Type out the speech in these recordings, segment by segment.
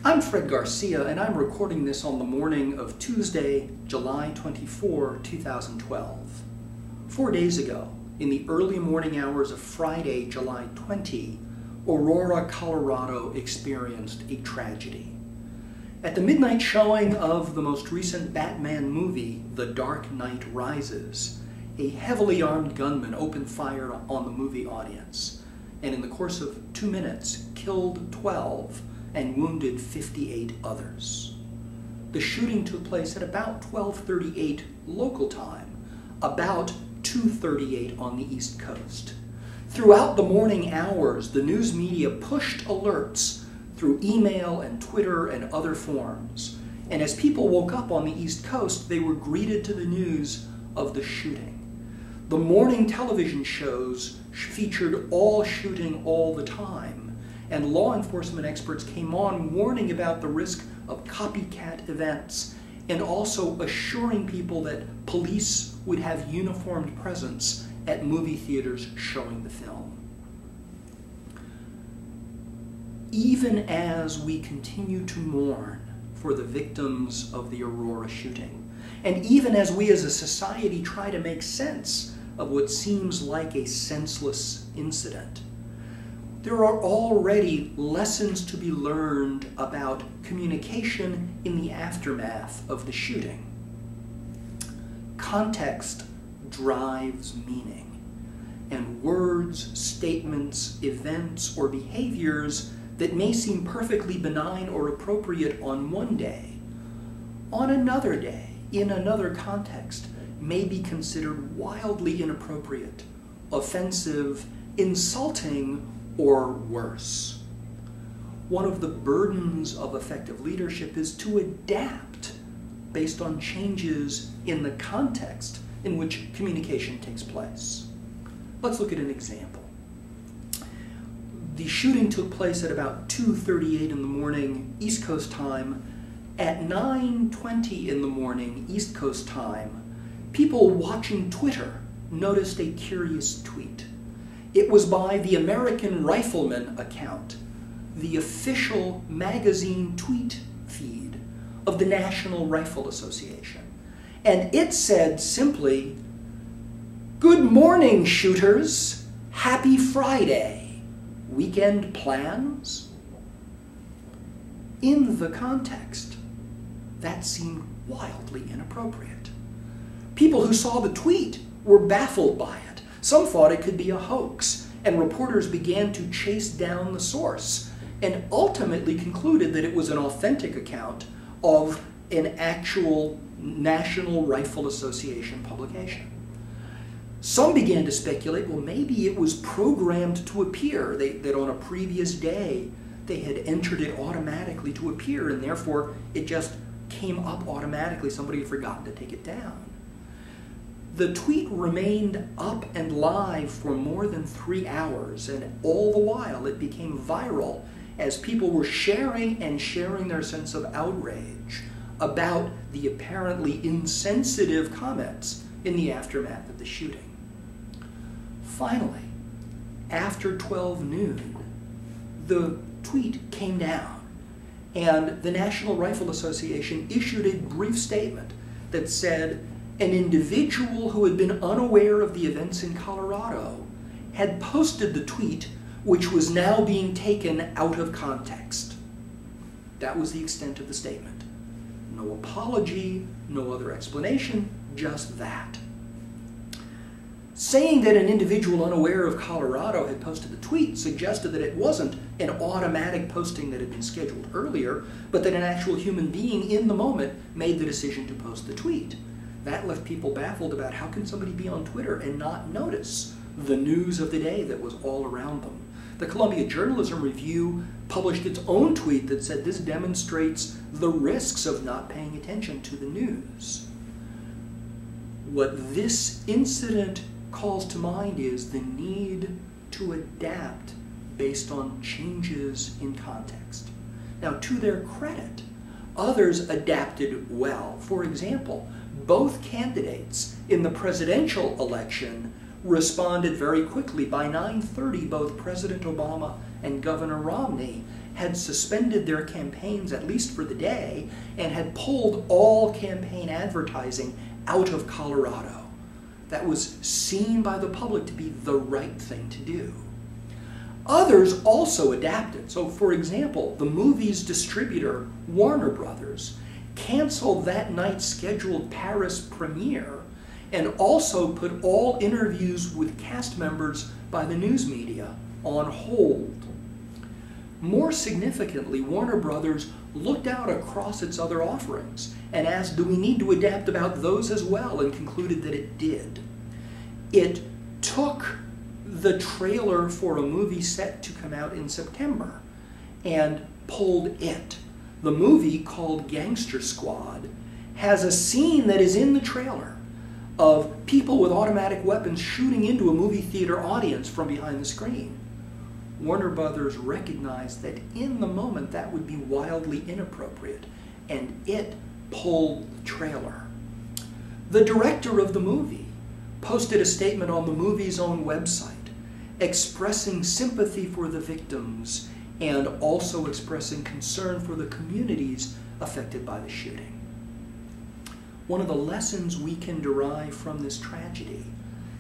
I'm Fred Garcia, and I'm recording this on the morning of Tuesday, July 24, 2012. 4 days ago, in the early morning hours of Friday, July 20, Aurora, Colorado experienced a tragedy. At the midnight showing of the most recent Batman movie, The Dark Knight Rises, a heavily armed gunman opened fire on the movie audience, and in the course of 2 minutes, killed 12 and wounded 58 others. The shooting took place at about 12:38 local time, about 2:38 on the East Coast. Throughout the morning hours, the news media pushed alerts through email and Twitter and other forms. And as people woke up on the East Coast, they were greeted to the news of the shooting. The morning television shows featured all shooting all the time, and law enforcement experts came on warning about the risk of copycat events and also assuring people that police would have uniformed presence at movie theaters showing the film. Even as we continue to mourn for the victims of the Aurora shooting, and even as we as a society try to make sense of what seems like a senseless incident, there are already lessons to be learned about communication in the aftermath of the shooting. Context drives meaning, and words, statements, events, or behaviors that may seem perfectly benign or appropriate on one day, on another day, in another context, may be considered wildly inappropriate, offensive, insulting, or worse. One of the burdens of effective leadership is to adapt based on changes in the context in which communication takes place. Let's look at an example. The shooting took place at about 2:38 in the morning, East Coast time. At 9:20 in the morning, East Coast time, people watching Twitter noticed a curious tweet. It was by the American Rifleman account, the official magazine tweet feed of the National Rifle Association. And it said simply, "Good morning, shooters. Happy Friday. Weekend plans?" In the context, that seemed wildly inappropriate. People who saw the tweet were baffled by it. Some thought it could be a hoax, and reporters began to chase down the source and ultimately concluded that it was an authentic account of an actual National Rifle Association publication. Some began to speculate, well, maybe it was programmed to appear, that on a previous day they had entered it automatically to appear, and therefore it just came up automatically. Somebody had forgotten to take it down. The tweet remained up and live for more than 3 hours, and all the while it became viral as people were sharing their sense of outrage about the apparently insensitive comments in the aftermath of the shooting. Finally, after 12 noon, the tweet came down, and the National Rifle Association issued a brief statement that said, an individual who had been unaware of the events in Colorado had posted the tweet, which was now being taken out of context. That was the extent of the statement. No apology, no other explanation, just that. Saying that an individual unaware of Colorado had posted the tweet suggested that it wasn't an automatic posting that had been scheduled earlier, but that an actual human being in the moment made the decision to post the tweet. That left people baffled about how can somebody be on Twitter and not notice the news of the day that was all around them. The Columbia Journalism Review published its own tweet that said this demonstrates the risks of not paying attention to the news. What this incident calls to mind is the need to adapt based on changes in context. Now, to their credit, others adapted well. For example, both candidates in the presidential election responded very quickly. By 9:30, both President Obama and Governor Romney had suspended their campaigns, at least for the day, and had pulled all campaign advertising out of Colorado. That was seen by the public to be the right thing to do. Others also adapted. So, for example, the movie's distributor, Warner Brothers, canceled that night's scheduled Paris premiere and also put all interviews with cast members by the news media on hold. More significantly, Warner Brothers looked out across its other offerings and asked, do we need to adapt about those as well, and concluded that it did. It took the trailer for a movie set to come out in September and pulled it. The movie, called Gangster Squad, has a scene that is in the trailer of people with automatic weapons shooting into a movie theater audience from behind the screen. Warner Brothers recognized that in the moment that would be wildly inappropriate, and it pulled the trailer. The director of the movie posted a statement on the movie's own website expressing sympathy for the victims and also expressing concern for the communities affected by the shooting. One of the lessons we can derive from this tragedy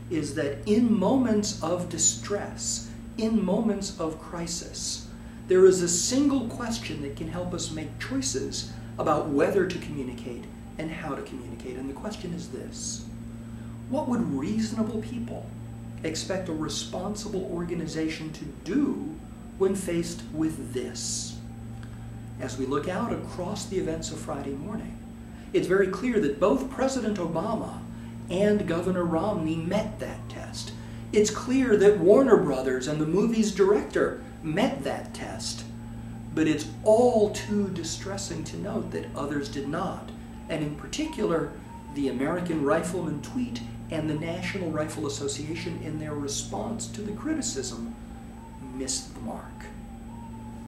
is that in moments of distress, in moments of crisis, there is a single question that can help us make choices about whether to communicate and how to communicate. And the question is this: what would reasonable people expect a responsible organization to do when faced with this? As we look out across the events of Friday morning, it's very clear that both President Obama and Governor Romney met that test. It's clear that Warner Brothers and the movie's director met that test. But it's all too distressing to note that others did not. And in particular, the American Rifleman tweet and the National Rifle Association, in their response to the criticism, missed the mark.